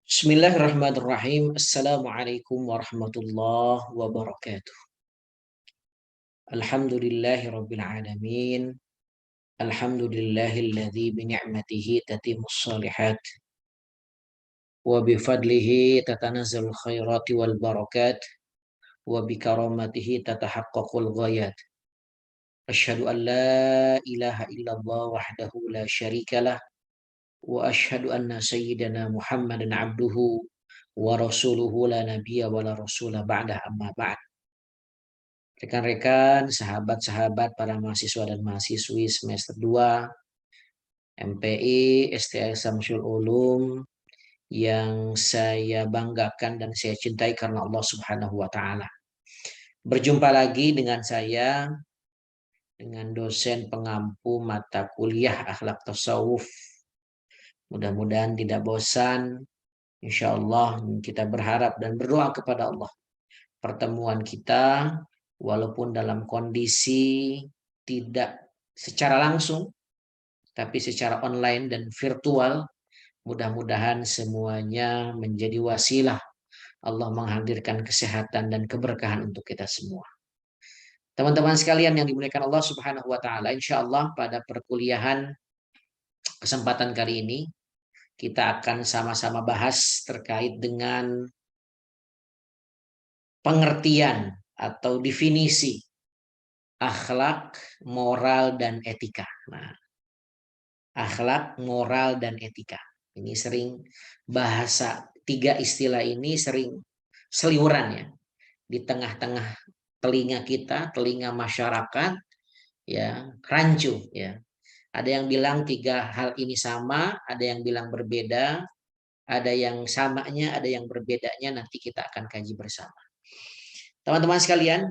Bismillahirrahmanirrahim. Assalamualaikum warahmatullahi wabarakatuh. Alhamdulillahi rabbil alamin. Alhamdulillahilladzi bini'matihi tatimmus shalihat wa bifadlihi tatanazzalul khairati wal barakat wa bikaramatihi tatahaqqaqul ghayat. Asyhadu an la ilaha illallah wahdahu la syarikalah wa asyhadu anna sayyidana Muhammadan abduhu wa rasuluhu la nabiyya wa la rasula ba'da amma ba'd. Rekan-rekan, sahabat-sahabat, para mahasiswa dan mahasiswi semester 2 MPI STI Samsul Ulum yang saya banggakan dan saya cintai karena Allah Subhanahu wa taala. Berjumpa lagi dengan saya dengan dosen pengampu mata kuliah akhlak tasawuf. Mudah-mudahan tidak bosan. Insya Allah kita berharap dan berdoa kepada Allah. Pertemuan kita walaupun dalam kondisi tidak secara langsung, tapi secara online dan virtual, mudah-mudahan semuanya menjadi wasilah Allah menghadirkan kesehatan dan keberkahan untuk kita semua. Teman-teman sekalian yang dimuliakan Allah Subhanahu wa taala, insya Allah pada perkuliahan kesempatan kali ini kita akan sama-sama bahas terkait dengan pengertian atau definisi akhlak, moral, dan etika. Nah, akhlak, moral, dan etika. Ini sering bahasa tiga istilah ini sering seliweran ya di tengah-tengah telinga kita, telinga masyarakat, ya rancu ya. Ada yang bilang tiga hal ini sama, ada yang bilang berbeda, ada yang samanya, ada yang berbedanya. Nanti kita akan kaji bersama. Teman-teman sekalian,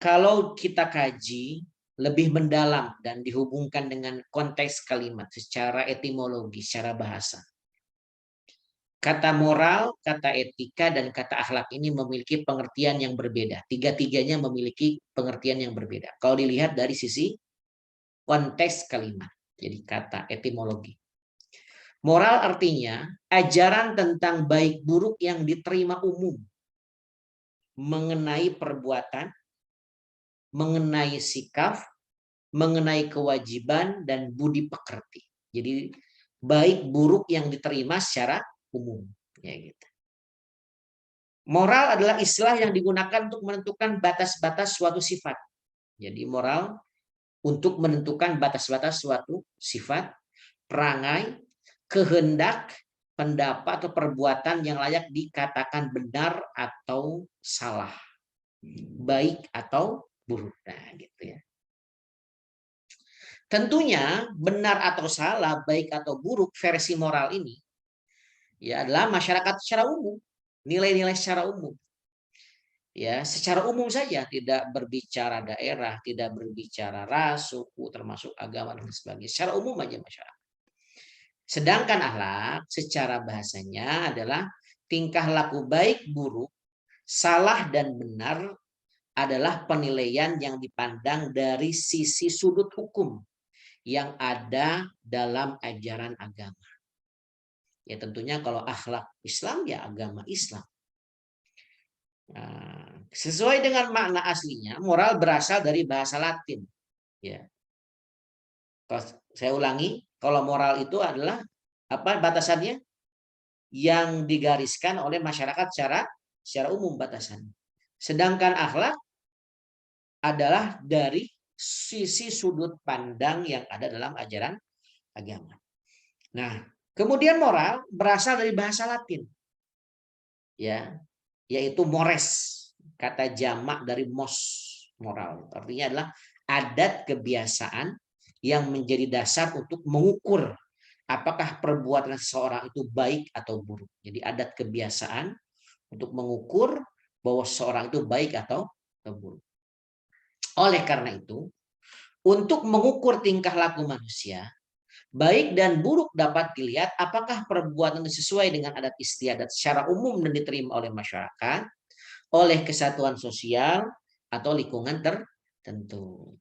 kalau kita kaji lebih mendalam dan dihubungkan dengan konteks kalimat secara etimologi, secara bahasa. Kata moral, kata etika, dan kata akhlak ini memiliki pengertian yang berbeda. Tiga-tiganya memiliki pengertian yang berbeda. Kalau dilihat dari sisi konteks kalimat, jadi kata etimologi. Moral artinya ajaran tentang baik buruk yang diterima umum mengenai perbuatan, mengenai sikap, mengenai kewajiban dan budi pekerti. Jadi baik buruk yang diterima secara umum, ya gitu. Moral adalah istilah yang digunakan untuk menentukan batas-batas suatu sifat. Jadi moral untuk menentukan batas-batas suatu sifat, perangai, kehendak, pendapat atau perbuatan yang layak dikatakan benar atau salah, baik atau buruk. Nah, gitu ya. Tentunya benar atau salah, baik atau buruk versi moral ini ya adalah masyarakat secara umum, nilai-nilai secara umum. Ya, secara umum saja, tidak berbicara daerah, tidak berbicara ras, suku, termasuk agama dan sebagainya. Secara umum aja masyarakat. Sedangkan akhlak secara bahasanya adalah tingkah laku baik buruk, salah dan benar adalah penilaian yang dipandang dari sisi sudut hukum yang ada dalam ajaran agama. Ya tentunya kalau akhlak Islam ya agama Islam. Nah, sesuai dengan makna aslinya, moral berasal dari bahasa Latin. Ya, kalau saya ulangi, kalau moral itu adalah apa batasannya? Yang digariskan oleh masyarakat secara umum batasannya. Sedangkan akhlak adalah dari sisi sudut pandang yang ada dalam ajaran agama. Nah, kemudian moral berasal dari bahasa Latin, ya, yaitu mores, kata jamak dari mos, moral. Artinya adalah adat kebiasaan yang menjadi dasar untuk mengukur apakah perbuatan seseorang itu baik atau buruk. Jadi adat kebiasaan untuk mengukur bahwa seseorang itu baik atau buruk. Oleh karena itu, untuk mengukur tingkah laku manusia, baik dan buruk dapat dilihat apakah perbuatan sesuai dengan adat istiadat secara umum dan diterima oleh masyarakat, oleh kesatuan sosial, atau lingkungan tertentu.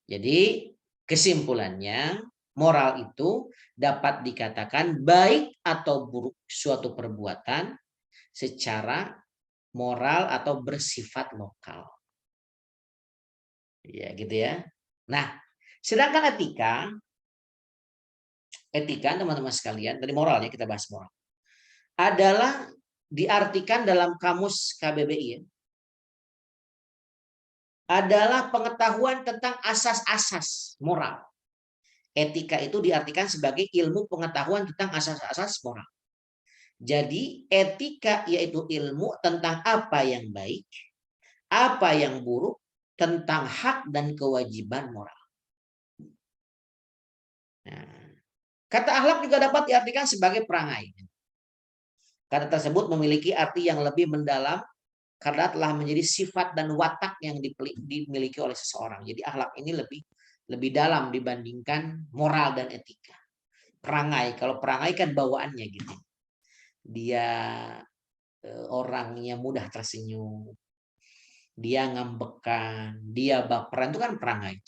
Jadi kesimpulannya, Moral itu dapat dikatakan baik atau buruk suatu perbuatan secara moral atau bersifat lokal. Ya, gitu ya. Nah, sedangkan etika teman-teman sekalian, dari moralnya kita bahas moral, adalah diartikan dalam kamus KBBI ya, adalah pengetahuan tentang asas-asas moral. Etika itu diartikan sebagai ilmu pengetahuan tentang asas-asas moral. Jadi etika yaitu ilmu tentang apa yang baik, apa yang buruk, tentang hak dan kewajiban moral. Nah, kata akhlak juga dapat diartikan sebagai perangai. Kata tersebut memiliki arti yang lebih mendalam karena telah menjadi sifat dan watak yang dimiliki oleh seseorang. Jadi akhlak ini lebih dalam dibandingkan moral dan etika. Perangai, kalau perangai kan bawaannya gitu. Dia orangnya mudah tersenyum, dia ngambekan, dia baperan, itu kan perangai.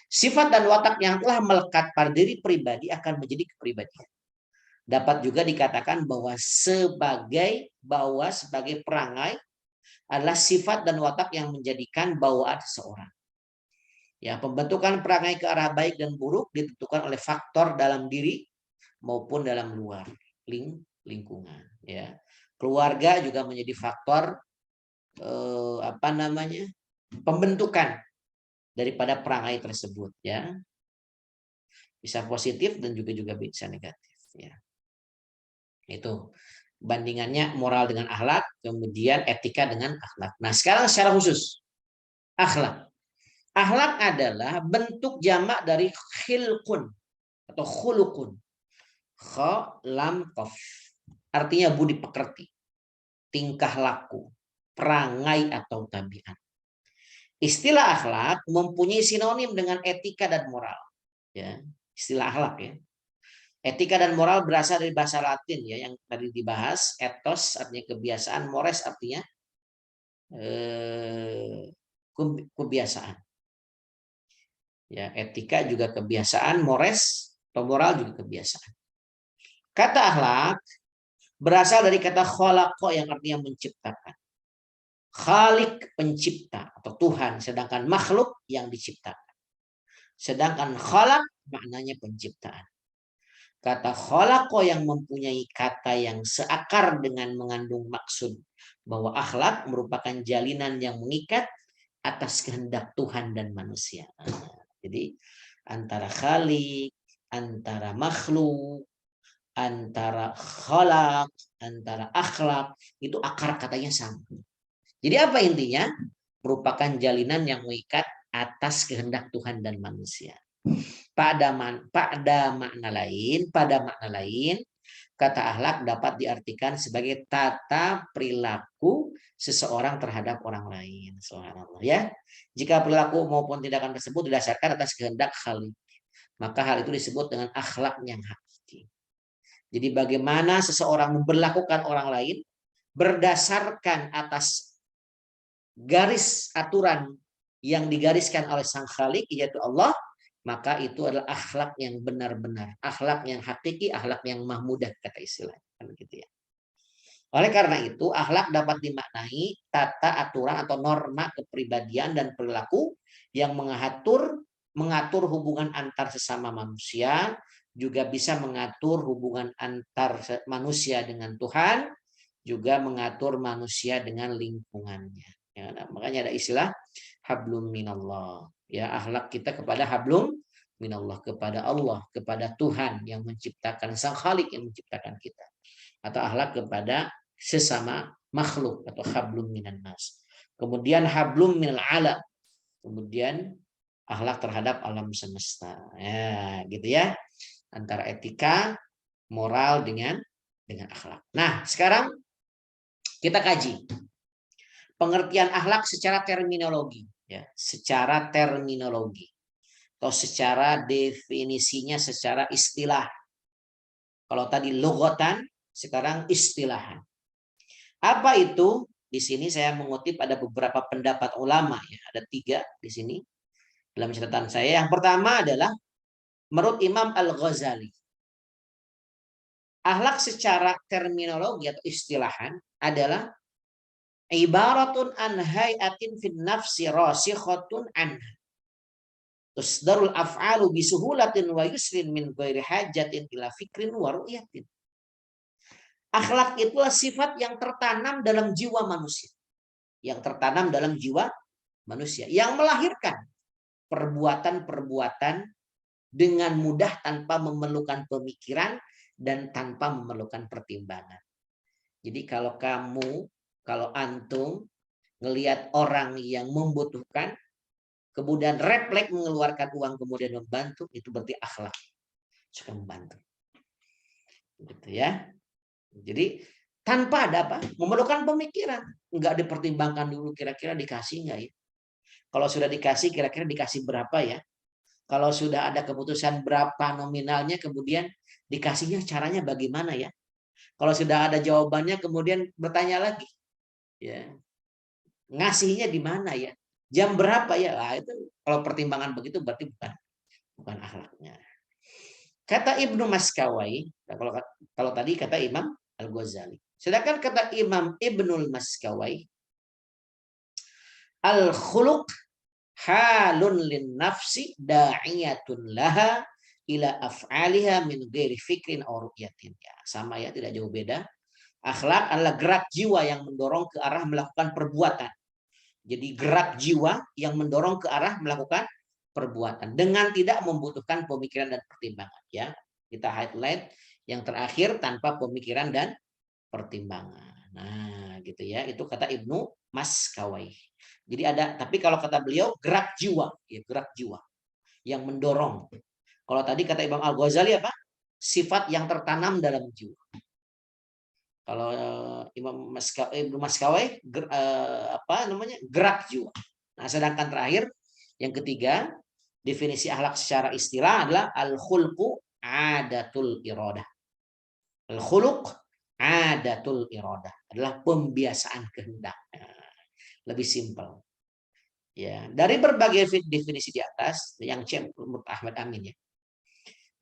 Sifat dan watak yang telah melekat pada diri pribadi akan menjadi kepribadian. Dapat juga dikatakan bahwa sebagai perangai adalah sifat dan watak yang menjadikan bawaan seseorang. Ya, pembentukan perangai ke arah baik dan buruk ditentukan oleh faktor dalam diri maupun dalam luar lingkungan. Ya, keluarga juga menjadi faktor pembentukan daripada perangai tersebut. Ya, bisa positif dan juga bisa negatif. Ya, itu bandingannya moral dengan akhlak, kemudian etika dengan akhlak. Nah, sekarang secara khusus akhlak. Akhlak adalah bentuk jamak dari khilqun atau khulukun. Kha lam qaf. Artinya budi pekerti, tingkah laku, perangai atau tabiat. Istilah akhlak mempunyai sinonim dengan etika dan moral. Ya, istilah akhlak ya. Etika dan moral berasal dari bahasa Latin ya yang tadi dibahas. Ethos artinya kebiasaan, mores artinya kebiasaan. Ya, etika juga kebiasaan, mores atau moral juga kebiasaan. Kata akhlak berasal dari kata khalaqa yang artinya menciptakan. Khalik pencipta atau Tuhan, sedangkan makhluk yang diciptakan. Sedangkan khalaq maknanya penciptaan. Kata khalaqa yang mempunyai kata yang seakar dengan mengandung maksud bahwa akhlak merupakan jalinan yang mengikat atas kehendak Tuhan dan manusia. Jadi antara khalik, antara makhluk, antara khalaq, antara akhlak, itu akar katanya sama. Jadi apa intinya? Merupakan jalinan yang mengikat atas kehendak Tuhan dan manusia. Pada makna lain, kata akhlak dapat diartikan sebagai tata perilaku seseorang terhadap orang lain. Subhanallah ya. Jika perilaku maupun tindakan tersebut didasarkan atas kehendak khalik, maka hal itu disebut dengan akhlak yang hakiki. Jadi bagaimana seseorang memperlakukan orang lain berdasarkan atas garis aturan yang digariskan oleh sang khalik yaitu Allah, maka itu adalah akhlak yang benar-benar, akhlak yang hakiki, akhlak yang mahmudah kata istilah. Gitu ya. Oleh karena itu, akhlak dapat dimaknai tata aturan atau norma kepribadian dan perilaku yang mengatur hubungan antar sesama manusia, juga bisa mengatur hubungan antar manusia dengan Tuhan, juga mengatur manusia dengan lingkungannya. Ya, makanya ada istilah hablum minallah. Ya, akhlak kita kepada hablum minallah, kepada Allah, kepada Tuhan yang menciptakan, sang Khalik yang menciptakan kita. Atau akhlak kepada sesama makhluk atau hablum minan nas. Kemudian hablum minal ala. Kemudian akhlak terhadap alam semesta. Ya, gitu ya. Antara etika, moral dengan akhlak. Nah, sekarang kita kaji pengertian akhlak secara terminologi, ya, secara terminologi atau secara definisinya, secara istilah. Kalau tadi logotan, sekarang istilahan. Apa itu? Di sini saya mengutip ada beberapa pendapat ulama, ya, ada 3 di sini dalam catatan saya. Yang pertama adalah Menurut Imam Al-Ghazali, akhlak secara terminologi atau istilahan adalah ibaratun an hayatin fin nafsi rasikhatun anha. Tusdarul af'alu bisuhulatin wa yusrin min ghairi hajatin ila fikrin wa ru'yatin. Akhlak itulah sifat yang tertanam dalam jiwa manusia. Yang tertanam dalam jiwa manusia. Yang melahirkan perbuatan-perbuatan dengan mudah tanpa memerlukan pemikiran dan tanpa memerlukan pertimbangan. Jadi kalau antum ngelihat orang yang membutuhkan, kemudian refleks mengeluarkan uang kemudian membantu, itu berarti akhlak suka membantu, gitu ya. Jadi tanpa ada apa, memerlukan pemikiran, nggak dipertimbangkan dulu kira-kira dikasih nggak ya. Kalau sudah dikasih, kira-kira dikasih berapa ya. Kalau sudah ada keputusan berapa nominalnya, kemudian dikasihnya caranya bagaimana ya. Kalau sudah ada jawabannya, kemudian bertanya lagi, ya ngasihnya di mana ya, jam berapa ya. Nah, itu kalau pertimbangan begitu berarti bukan akhlaknya. Kata Ibnu Maskawai, kalau tadi kata Imam Al-Ghazali. Sedangkan kata Imam Ibnul Maskawai, al-khuluq halun lin nafsi da'iyatun laha ila af'aliha min ghairi fikrin aw ru'yatin. Ya, sama ya, tidak jauh beda. Akhlak adalah gerak jiwa yang mendorong ke arah melakukan perbuatan. Jadi gerak jiwa yang mendorong ke arah melakukan perbuatan dengan tidak membutuhkan pemikiran dan pertimbangan. Ya, kita highlight yang terakhir, tanpa pemikiran dan pertimbangan. Nah, gitu ya. Itu kata Ibnu Maskawai. Jadi ada, tapi kalau kata beliau gerak jiwa, ya gerak jiwa yang mendorong. Kalau tadi kata Imam Al-Ghazali apa? Sifat yang tertanam dalam jiwa. Kalau Ibnu Maskawai gerak jiwa. Nah, sedangkan terakhir yang ketiga, definisi akhlak secara istilah adalah al-khulqu adatul iradah. Al-khuluq adatul iradah adalah pembiasaan kehendak. Lebih simpel. Ya, dari berbagai definisi di atas yang menurut Ahmad Amin ya.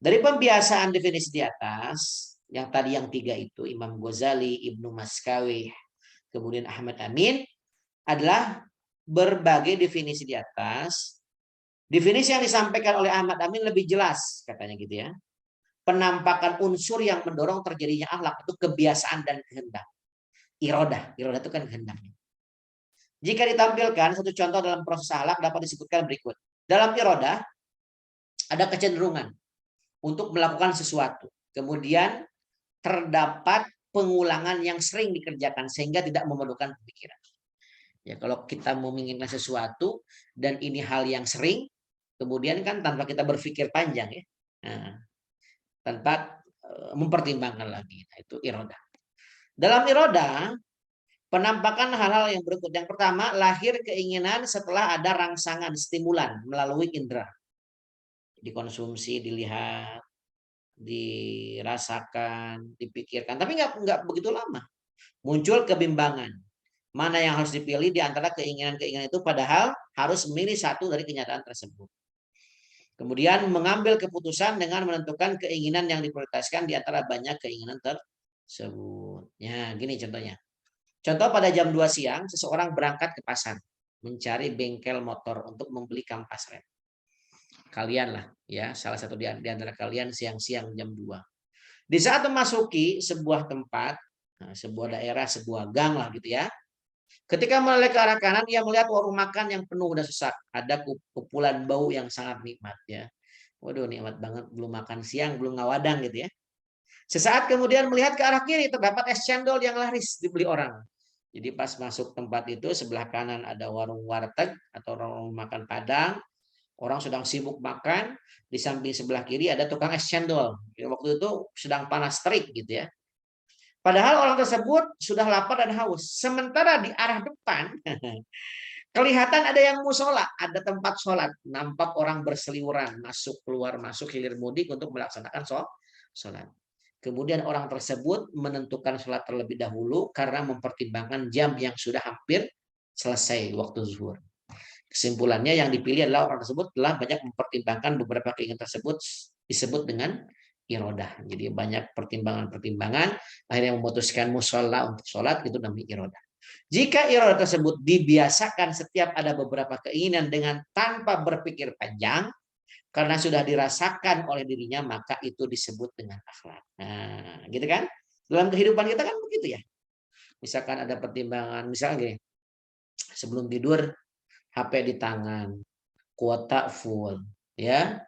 Dari pembiasaan definisi di atas, yang tadi yang tiga itu, Imam Ghazali, Ibnu Maskawih, kemudian Ahmad Amin, adalah berbagai definisi di atas. Definisi yang disampaikan oleh Ahmad Amin lebih jelas, katanya gitu ya. Penampakan unsur yang mendorong terjadinya akhlak itu kebiasaan dan kehendak. Irodah itu kan kehendaknya. Jika ditampilkan satu contoh dalam proses akhlak dapat disebutkan berikut. Dalam irodah ada kecenderungan untuk melakukan sesuatu. Kemudian terdapat pengulangan yang sering dikerjakan sehingga tidak memerlukan pemikiran. Ya, kalau kita mau menginginkan sesuatu dan ini hal yang sering, kemudian kan tanpa kita berpikir panjang ya. Nah, tanpa mempertimbangkan lagi. Nah, itu irodah. Dalam irodah penampakan hal-hal yang berikut. Yang pertama, lahir keinginan setelah ada rangsangan stimulan melalui indera. Dikonsumsi, dilihat, dirasakan, dipikirkan, tapi nggak begitu lama. Muncul kebimbangan. Mana yang harus dipilih di antara keinginan-keinginan itu, padahal harus memilih satu dari kenyataan tersebut. Kemudian mengambil keputusan dengan menentukan keinginan yang diprioritaskan di antara banyak keinginan tersebut. Ya, gini contohnya. Contoh pada jam 2 siang, seseorang berangkat ke pasar, mencari bengkel motor untuk membeli kampas rem. Kalian lah, ya, salah satu di antara kalian siang-siang jam 2. Di saat memasuki sebuah tempat, sebuah daerah, sebuah gang lah gitu ya. Ketika menoleh ke arah kanan, dia melihat warung makan yang penuh dan sesak. Ada kepulan bau yang sangat nikmat ya. Waduh, nikmat banget, belum makan siang, belum ngawadang gitu ya. Sesaat kemudian melihat ke arah kiri, terdapat es cendol yang laris dibeli orang. Jadi pas masuk tempat itu, sebelah kanan ada warung warteg atau warung makan Padang. Orang sedang sibuk makan, di samping sebelah kiri ada tukang es cendol. Waktu itu sedang panas terik gitu ya. Padahal orang tersebut sudah lapar dan haus. Sementara di arah depan kelihatan ada yang musola, ada tempat sholat. Nampak orang berseliweran, masuk keluar, masuk hilir mudik untuk melaksanakan sholat. Kemudian orang tersebut menentukan sholat terlebih dahulu karena mempertimbangkan jam yang sudah hampir selesai waktu zuhur. Kesimpulannya yang dipilih adalah orang tersebut telah banyak mempertimbangkan beberapa keinginan tersebut disebut dengan irodah. Jadi banyak pertimbangan-pertimbangan akhirnya memutuskan musola untuk sholat, itu namanya irodah. Jika irodah tersebut dibiasakan setiap ada beberapa keinginan dengan tanpa berpikir panjang, karena sudah dirasakan oleh dirinya, maka itu disebut dengan akhlak. Nah, gitu kan? Dalam kehidupan kita kan begitu ya. Misalkan ada pertimbangan, misalnya gini, sebelum tidur HP di tangan, kuota full, ya.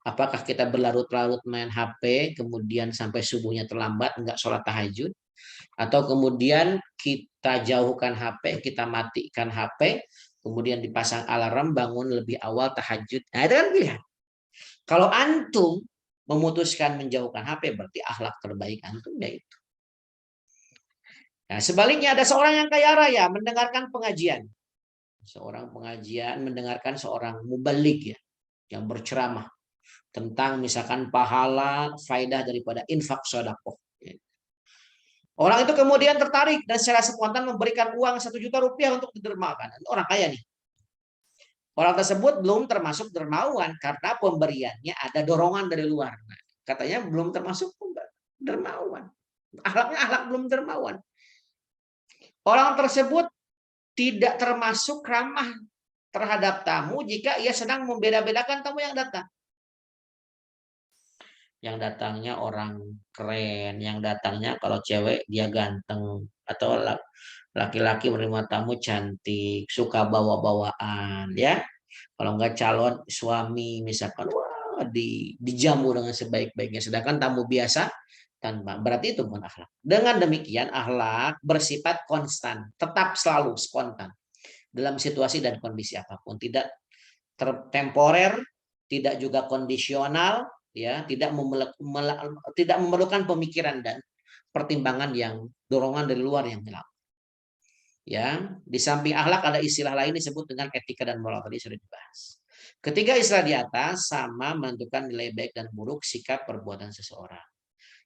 Apakah kita berlarut-larut main HP, kemudian sampai subuhnya terlambat, enggak sholat tahajud, atau kemudian kita jauhkan HP, kita matikan HP, kemudian dipasang alarm bangun lebih awal tahajud. Nah, itu kan pilihan. Kalau antum memutuskan menjauhkan HP, berarti akhlak terbaik antum yaitu. Nah, sebaliknya ada seorang yang kaya raya mendengarkan pengajian. Seorang pengajian mendengarkan seorang mubalik ya, yang berceramah tentang misalkan pahala, faidah daripada infak sedekah. Orang itu kemudian tertarik dan secara spontan memberikan uang 1 juta rupiah untuk didermakan. Orang kaya nih. Orang tersebut belum termasuk dermawan karena pemberiannya ada dorongan dari luar. Nah, katanya belum termasuk dermawan. Akhlaknya akhlak belum dermawan. Orang tersebut tidak termasuk ramah terhadap tamu jika ia sedang membeda-bedakan tamu yang datang. Yang datangnya orang keren, yang datangnya kalau cewek dia ganteng, atau laki-laki menerima tamu cantik, suka bawa-bawaan, ya. Kalau enggak calon suami misalkan, wah dijamu dengan sebaik-baiknya, sedangkan tamu biasa tanpa, berarti itu bukan akhlak. Dengan demikian akhlak bersifat konstan, tetap selalu spontan dalam situasi dan kondisi apapun, tidak temporer, tidak juga kondisional, ya, tidak memerlukan pemikiran dan pertimbangan yang dorongan dari luar yang hilang. Ya, di samping akhlak ada istilah lain disebut dengan etika dan moral, tadi sudah dibahas. Ketiga istilah di atas sama menentukan nilai baik dan buruk sikap perbuatan seseorang.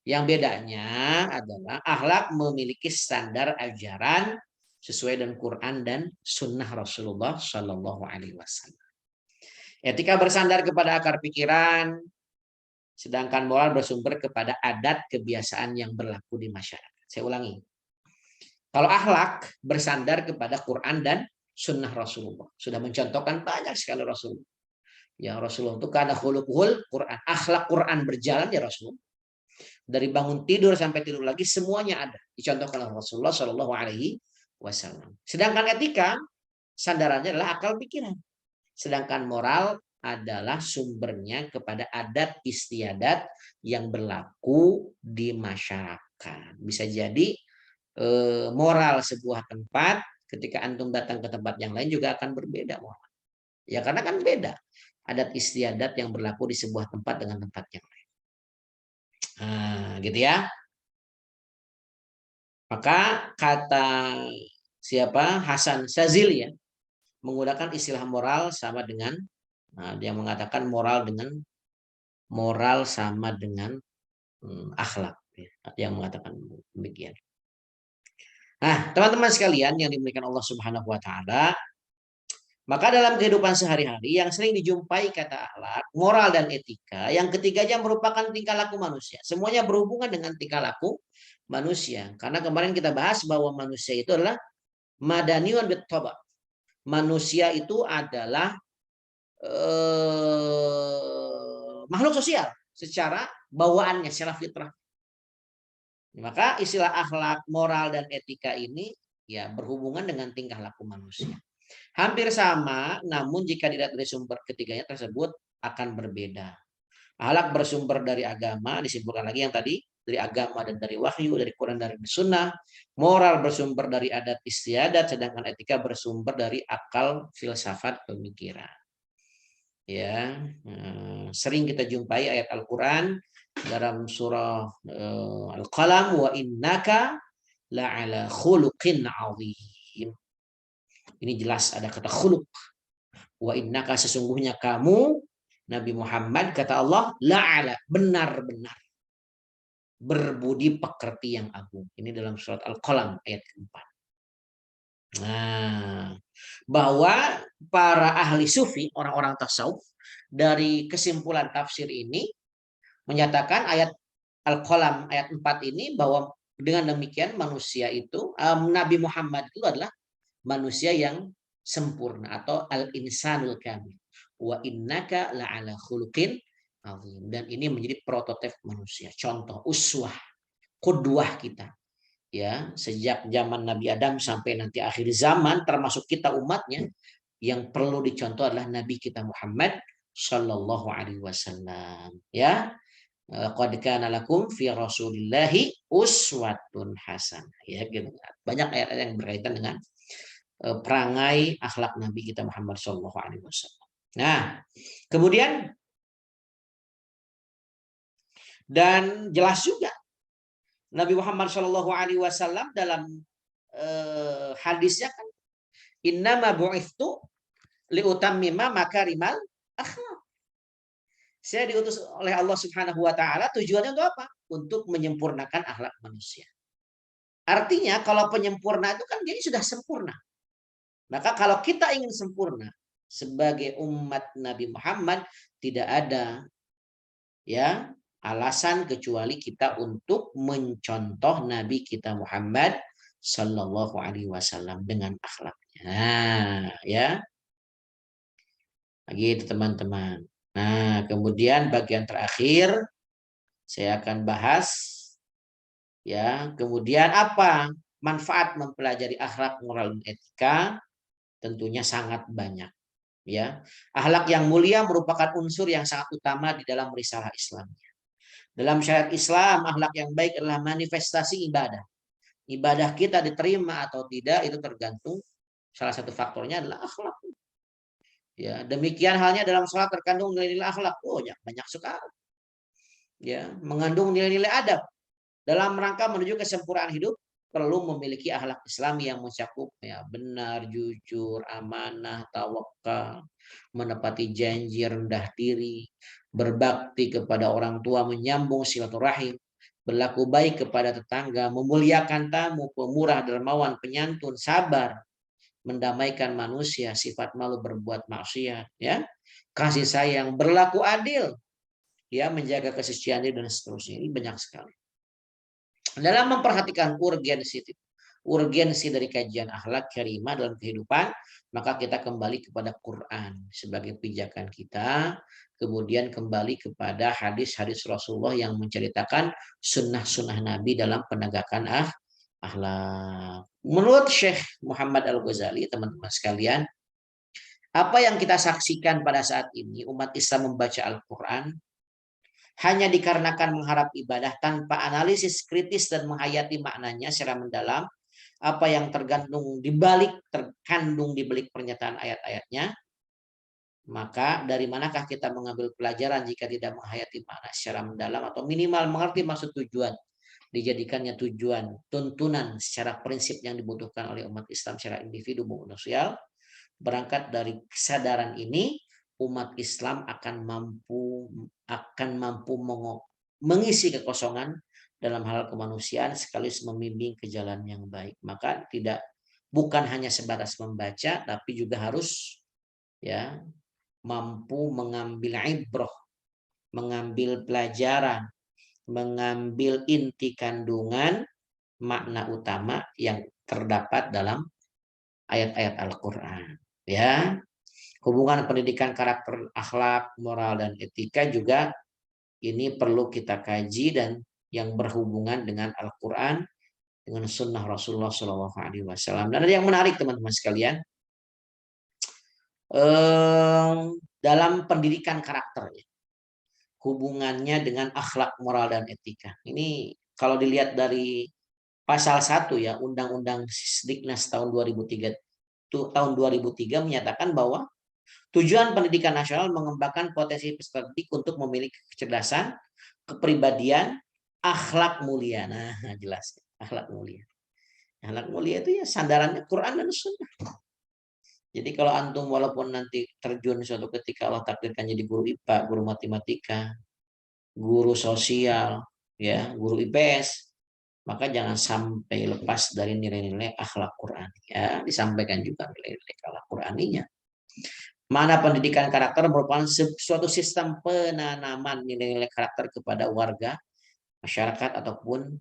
Yang bedanya adalah akhlak memiliki standar ajaran sesuai dengan Quran dan Sunnah Rasulullah Shallallahu Alaihi Wasallam. Etika bersandar kepada akar pikiran, sedangkan moral bersumber kepada adat kebiasaan yang berlaku di masyarakat. Saya ulangi. Kalau akhlak bersandar kepada Quran dan Sunnah Rasulullah. Sudah mencontohkan banyak sekali Rasulullah. Ya Rasulullah itu karena khuluqul Quran. Akhlak Quran berjalan ya Rasulullah. Dari bangun tidur sampai tidur lagi semuanya ada. Dicontohkan oleh Rasulullah Shallallahu Alaihi Wasallam. Sedangkan etika sandarannya adalah akal pikiran. Sedangkan moral adalah sumbernya kepada adat istiadat yang berlaku di masyarakat. Bisa jadi moral sebuah tempat ketika antum datang ke tempat yang lain juga akan berbeda moral. Ya karena kan beda adat istiadat yang berlaku di sebuah tempat dengan tempat yang lain. Nah, gitu ya. Maka kata siapa Hasan Shazili ya menggunakan istilah moral sama dengan dia mengatakan moral sama dengan akhlak ya, yang mengatakan demikian. Nah, teman-teman sekalian yang dimuliakan Allah Subhanahu wa taala, maka dalam kehidupan sehari-hari yang sering dijumpai kata akhlak, moral dan etika, yang ketiganya merupakan tingkah laku manusia. Semuanya berhubungan dengan tingkah laku manusia. Karena kemarin kita bahas bahwa manusia itu adalah madaniun bittaba. Manusia itu adalah makhluk sosial secara bawaannya, secara fitrah. Maka istilah akhlak, moral, dan etika ini ya berhubungan dengan tingkah laku manusia. Hampir sama, namun jika dilihat dari sumber ketiganya tersebut akan berbeda. Akhlak bersumber dari agama, disimpulkan lagi yang tadi, dari agama dan dari wahyu, dari Quran dan dari sunnah. Moral bersumber dari adat istiadat, sedangkan etika bersumber dari akal, filsafat, pemikiran. Ya, sering kita jumpai ayat Al-Quran dalam surah Al-Qalam, wa innaka la'ala khuluqin azim. Ini jelas ada kata khuluq. Wa innaka sesungguhnya kamu Nabi Muhammad kata Allah la'ala benar-benar berbudi pekerti yang agung. Ini dalam surat Al-Qalam ayat keempat. Nah, bahwa para ahli sufi, orang-orang tasawuf dari kesimpulan tafsir ini menyatakan ayat Al-Qalam ayat 4 ini bahwa dengan demikian manusia itu Nabi Muhammad itu adalah manusia yang sempurna atau al-insanul kamil. Wa innaka la'ala khuluqin azim. Dan ini menjadi prototipe manusia, contoh uswah, qudwah kita. Ya, sejak zaman Nabi Adam sampai nanti akhir zaman termasuk kita umatnya yang perlu dicontoh adalah Nabi kita Muhammad sallallahu alaihi wasallam. Ya. Qad kana lakum fi Rasulillahi uswatun hasanah. Ya, gitu. Banyak ayat-ayat yang berkaitan dengan perangai akhlak Nabi kita Muhammad Shallallahu Alaihi Wasallam. Nah, kemudian dan jelas juga Nabi Muhammad Shallallahu Alaihi Wasallam dalam hadisnya kan innama bu'ithtu liutammima makarimal akhlak. Saya diutus oleh Allah Subhanahu wa taala tujuannya untuk apa? Untuk menyempurnakan akhlak manusia. Artinya kalau penyempurna itu kan jadi sudah sempurna. Maka kalau kita ingin sempurna sebagai umat Nabi Muhammad tidak ada ya alasan kecuali kita untuk mencontoh Nabi kita Muhammad Sallallahu Alaihi Wasallam dengan akhlaknya. Nah, ya, gitu teman-teman. Nah, kemudian bagian terakhir saya akan bahas ya. Kemudian apa manfaat mempelajari akhlak, moral, dan etika? Tentunya sangat banyak. Ya, akhlak yang mulia merupakan unsur yang sangat utama di dalam risalah Islam. Dalam syariat Islam, akhlak yang baik adalah manifestasi ibadah. Ibadah kita diterima atau tidak itu tergantung salah satu faktornya adalah akhlak. Ya, demikian halnya dalam sholat terkandung nilai-nilai akhlak. Oh, ya, banyak sekali. Ya, mengandung nilai-nilai adab. Dalam rangka menuju kesempurnaan hidup perlu memiliki akhlak Islam yang mencakup ya benar, jujur, amanah, tawakal, menepati janji, rendah diri, berbakti kepada orang tua, menyambung silaturahim, berlaku baik kepada tetangga, memuliakan tamu, pemurah, dermawan, penyantun, sabar, mendamaikan manusia, sifat malu berbuat maksiat, ya, kasih sayang, berlaku adil, ya, menjaga kesucian diri dan seterusnya. Ini banyak sekali. Dalam memperhatikan urgensi dari kajian akhlak karimah dalam kehidupan, maka kita kembali kepada Quran sebagai pijakan kita, kemudian kembali kepada hadis-hadis Rasulullah yang menceritakan sunnah-sunnah Nabi dalam penegakan akhlak. Menurut Syekh Muhammad Al-Ghazali, teman-teman sekalian, apa yang kita saksikan pada saat ini umat Islam membaca Al-Quran hanya dikarenakan mengharap ibadah tanpa analisis kritis dan menghayati maknanya secara mendalam, apa yang terkandung di balik pernyataan ayat-ayatnya, maka dari manakah kita mengambil pelajaran jika tidak menghayati makna secara mendalam atau minimal mengerti maksud tujuan dijadikannya tujuan tuntunan secara prinsip yang dibutuhkan oleh umat Islam secara individu maupun sosial. Berangkat dari kesadaran ini, umat Islam akan mampu mengisi kekosongan dalam hal kemanusiaan sekaligus membimbing ke jalan yang baik. Maka bukan hanya sebatas membaca, tapi juga harus ya mampu mengambil ibrah, mengambil pelajaran, mengambil inti kandungan makna utama yang terdapat dalam ayat-ayat Al-Quran. Ya, hubungan pendidikan karakter, akhlak, moral, dan etika juga ini perlu kita kaji dan yang berhubungan dengan Al-Quran, dengan sunnah Rasulullah SAW. Dan ada yang menarik teman-teman sekalian, dalam pendidikan karakternya, hubungannya dengan akhlak, moral, dan etika. Ini kalau dilihat dari pasal 1 ya, Undang-Undang Diknas tahun 2003 menyatakan bahwa tujuan pendidikan nasional mengembangkan potensi peserta didik untuk memiliki kecerdasan, kepribadian, akhlak mulia. Nah, jelas akhlak mulia. Akhlak mulia itu ya sandarannya Quran dan Sunnah. Jadi kalau antum walaupun nanti terjun suatu ketika Allah takdirkan jadi guru IPA, guru matematika, guru sosial, ya, guru IPS, maka jangan sampai lepas dari nilai-nilai akhlak Quran. Ya, disampaikan juga nilai-nilai akhlak Quraninya. Mana pendidikan karakter merupakan suatu sistem penanaman nilai-nilai karakter kepada warga, masyarakat ataupun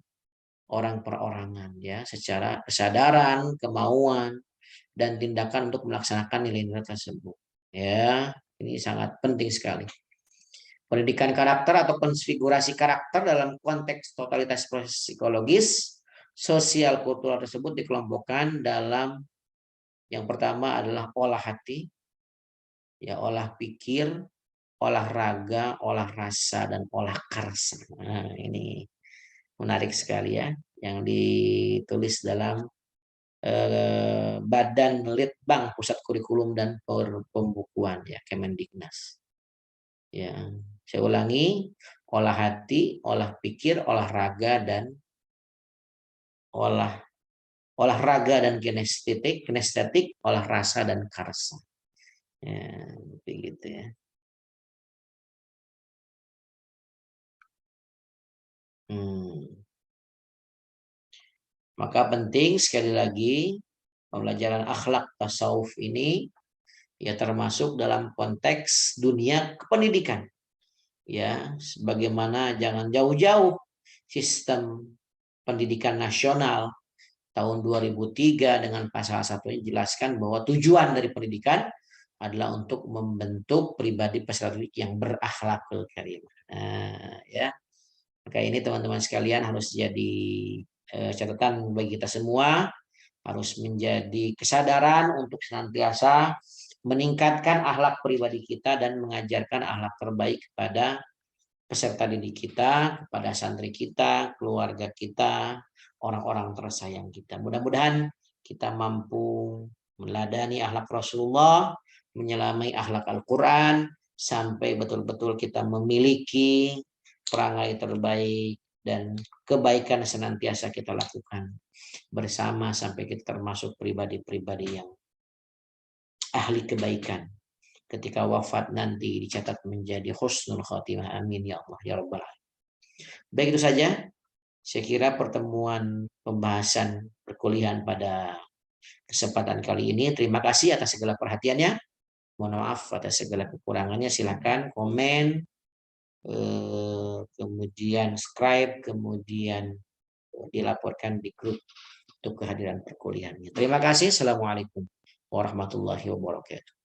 orang perorangan ya, secara kesadaran, kemauan dan tindakan untuk melaksanakan nilai-nilai tersebut. Ya, ini sangat penting sekali. Pendidikan karakter atau konfigurasi karakter dalam konteks totalitas psikologis, sosial kultural tersebut dikelompokkan dalam yang pertama adalah olah hati, ya olah pikir, olah raga, olah rasa dan olah karsa. Nah, ini menarik sekali ya yang ditulis dalam Badan Litbang Pusat Kurikulum dan Pembukuan ya Kemendiknas. Ya, saya ulangi, olah hati, olah pikir, olahraga dan olah olahraga dan kinestetik, olah rasa dan karsa. Ya, begitu ya. Maka penting sekali lagi pembelajaran akhlak tasawuf ini ya termasuk dalam konteks dunia kependidikan. Ya, sebagaimana jangan jauh-jauh sistem pendidikan nasional tahun 2003 dengan pasal 1 jelaskan bahwa tujuan dari pendidikan adalah untuk membentuk pribadi peserta didik yang berakhlakul karimah. Nah, ya. Maka ini teman-teman sekalian harus jadi catatan bagi kita semua, harus menjadi kesadaran untuk senantiasa meningkatkan akhlak pribadi kita dan mengajarkan akhlak terbaik kepada peserta didik kita, kepada santri kita, keluarga kita, orang-orang tersayang kita. Mudah-mudahan kita mampu meladani akhlak Rasulullah, menyelami akhlak Al-Quran, sampai betul-betul kita memiliki perangai terbaik dan kebaikan senantiasa kita lakukan bersama sampai kita termasuk pribadi-pribadi yang ahli kebaikan. Ketika wafat nanti dicatat menjadi husnul khatimah. Amin ya Allah ya rabbal alamin. Baik, itu saja saya kira pertemuan pembahasan perkuliahan pada kesempatan kali ini. Terima kasih atas segala perhatiannya. Mohon maaf atas segala kekurangannya. Silakan komen, kemudian subscribe, kemudian dilaporkan di grup untuk kehadiran perkuliahannya. Terima kasih. Assalamualaikum warahmatullahi wabarakatuh.